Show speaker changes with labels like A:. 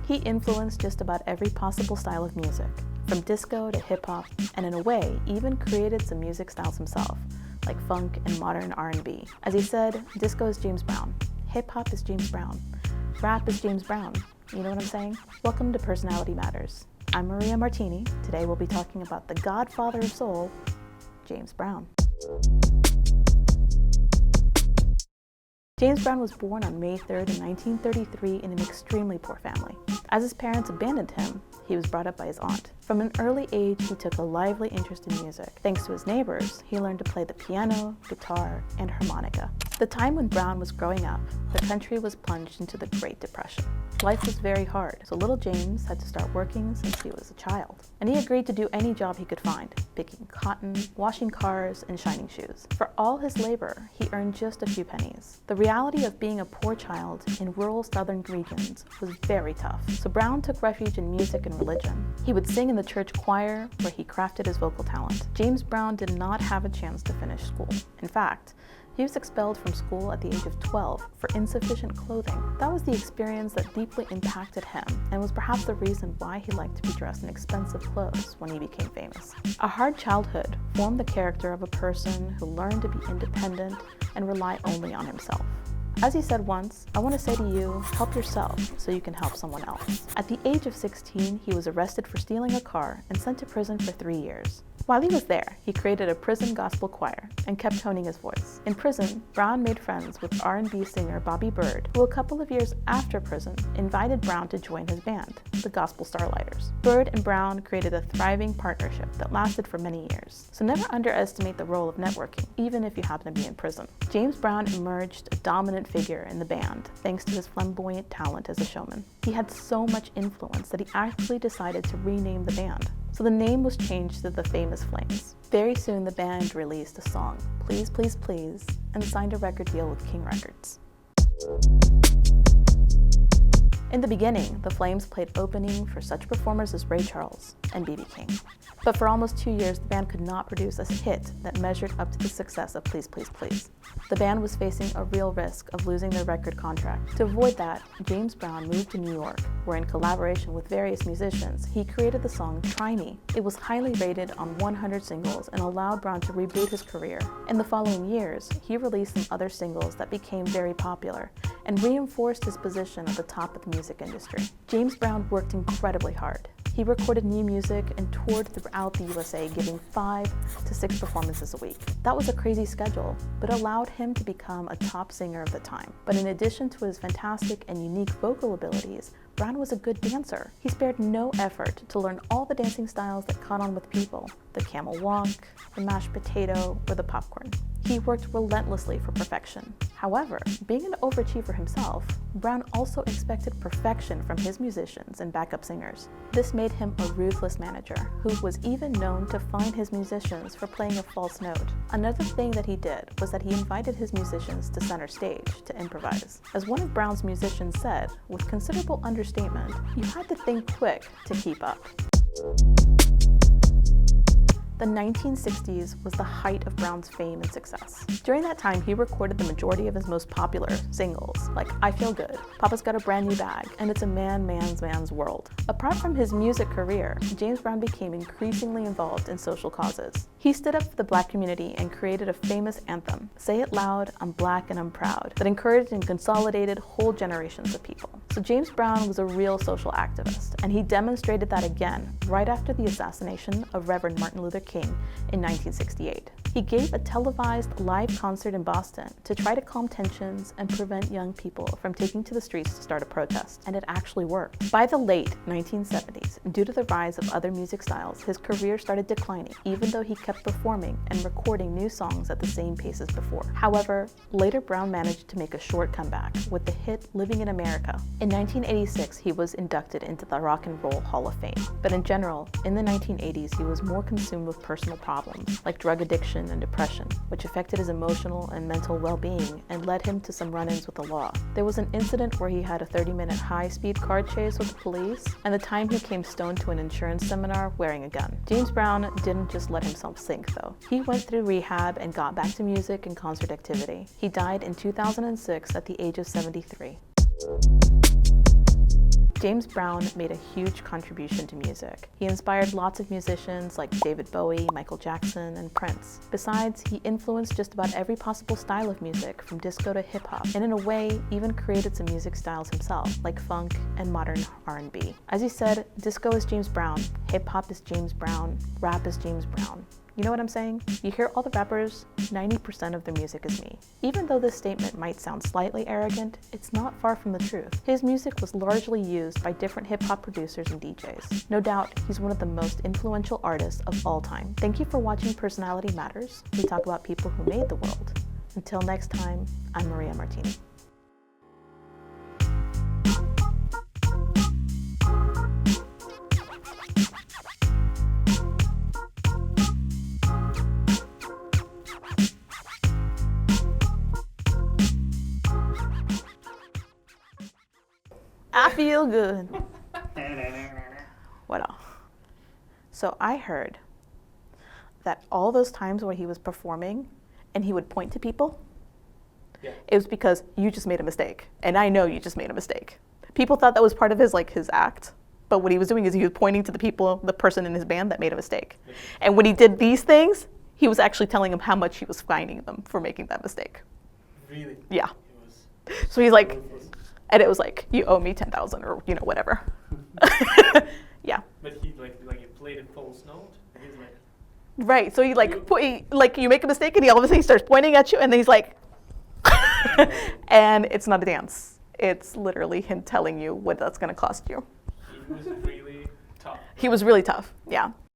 A: He influenced just about every possible style of music, from disco to hip-hop, and in a way, even created some music styles himself, like funk and modern R&B. As he said, disco is James Brown, hip-hop is James Brown, rap is James Brown. You know what I'm saying? Welcome to Personality Matters. I'm Maria Martini. Today we'll be talking about the godfather of soul, James Brown. James Brown was born on May 3rd in 1933 in an extremely poor family. As his parents abandoned him, he was brought up by his aunt. From an early age, he took a lively interest in music. Thanks to his neighbors, he learned to play the piano, guitar, and harmonica. The time when Brown was growing up, the country was plunged into the Great Depression. Life was very hard, so little James had to start working since he was a child. And he agreed to do any job he could find, picking cotton, washing cars, and shining shoes. For all his labor, he earned just a few pennies. The reality of being a poor child in rural southern regions was very tough, so Brown took refuge in music and religion. He would sing in the church choir, where he crafted his vocal talent. James Brown did not have a chance to finish school. In fact, he was expelled from school at the age of 12 for insufficient clothing. That was the experience that deeply impacted him and was perhaps the reason why he liked to be dressed in expensive clothes when he became famous. A hard childhood formed the character of a person who learned to be independent and rely only on himself. As he said once, "I want to say to you, help yourself so you can help someone else." At the age of 16, he was arrested for stealing a car and sent to prison for 3 years. While he was there, he created a prison gospel choir and kept honing his voice. In prison, Brown made friends with R&B singer Bobby Byrd, who a couple of years after prison invited Brown to join his band, the Gospel Starlighters. Byrd and Brown created a thriving partnership that lasted for many years. So never underestimate the role of networking, even if you happen to be in prison. James Brown emerged a dominant figure in the band thanks to his flamboyant talent as a showman. He had so much influence that he actually decided to rename the band. So the name was changed to the Famous Flames. Very soon the band released a song, Please, Please, Please, and signed a record deal with King Records. In the beginning, the Flames played opening for such performers as Ray Charles and B.B. King. But for almost 2 years, the band could not produce a hit that measured up to the success of Please, Please, Please. The band was facing a real risk of losing their record contract. To avoid that, James Brown moved to New York, where in collaboration with various musicians, he created the song Try Me. It was highly rated on 100 singles and allowed Brown to reboot his career. In the following years, he released some other singles that became very popular and reinforced his position at the top of the music industry. James Brown worked incredibly hard. He recorded new music and toured throughout the USA, giving 5 to 6 performances a week. That was a crazy schedule, but allowed him to become a top singer of the time. But in addition to his fantastic and unique vocal abilities, Brown was a good dancer. He spared no effort to learn all the dancing styles that caught on with people: the camel walk, the mashed potato, or the popcorn. He worked relentlessly for perfection. However, being an overachiever himself, Brown also expected perfection from his musicians and backup singers. This made him a ruthless manager, who was even known to fine his musicians for playing a false note. Another thing that he did was that he invited his musicians to center stage to improvise. As one of Brown's musicians said, with considerable understatement, "You had to think quick to keep up." The 1960s was the height of Brown's fame and success. During that time, he recorded the majority of his most popular singles, like I Feel Good, Papa's Got a Brand New Bag, and It's a Man's World. Apart from his music career, James Brown became increasingly involved in social causes. He stood up for the Black community and created a famous anthem, Say It Loud, I'm Black and I'm Proud, that encouraged and consolidated whole generations of people. So James Brown was a real social activist, and he demonstrated that again right after the assassination of Reverend Martin Luther King in 1968. He gave a televised live concert in Boston to try to calm tensions and prevent young people from taking to the streets to start a protest, and it actually worked. By the late 1970s, due to the rise of other music styles, his career started declining, even though he kept performing and recording new songs at the same pace as before. However, later Brown managed to make a short comeback with the hit Living in America. In 1986, he was inducted into the Rock and Roll Hall of Fame. But in general, in the 1980s, he was more consumed with personal problems like drug addiction and depression, which affected his emotional and mental well-being and led him to some run-ins with the law. There was an incident where he had a 30-minute high-speed car chase with the police, and the time he came stoned to an insurance seminar wearing a gun. James Brown didn't just let himself sink, though. He went through rehab and got back to music and concert activity. He died in 2006 at the age of 73. James Brown made a huge contribution to music. He inspired lots of musicians like David Bowie, Michael Jackson, and Prince. Besides, he influenced just about every possible style of music, from disco to hip-hop, and in a way, even created some music styles himself, like funk and modern R&B. As he said, disco is James Brown, hip-hop is James Brown, rap is James Brown. You know what I'm saying? You hear all the rappers, 90% of their music is me. Even though this statement might sound slightly arrogant, it's not far from the truth. His music was largely used by different hip-hop producers and DJs. No doubt, he's one of the most influential artists of all time. Thank you for watching Personality Matters. We talk about people who made the world. Until next time, I'm Maria Martini. I feel good. What else? So I heard that all those times where he was performing and he would point to people, it was because you just made a mistake. And I know you just made a mistake. People thought that was part of his act. But what he was doing is he was pointing to the person in his band that made a mistake. And when he did these things, he was actually telling them how much he was fining them for making that mistake.
B: Really?
A: Yeah. So he's like, and it was like, you owe me 10,000 or whatever. Yeah.
B: But he he played a false note. And he's like,
A: right. So he you make a mistake and he all of a sudden starts pointing at you and then he's like, and it's not a dance. It's literally him telling you what that's going to cost you.
B: he was really tough.
A: He was really tough. Yeah.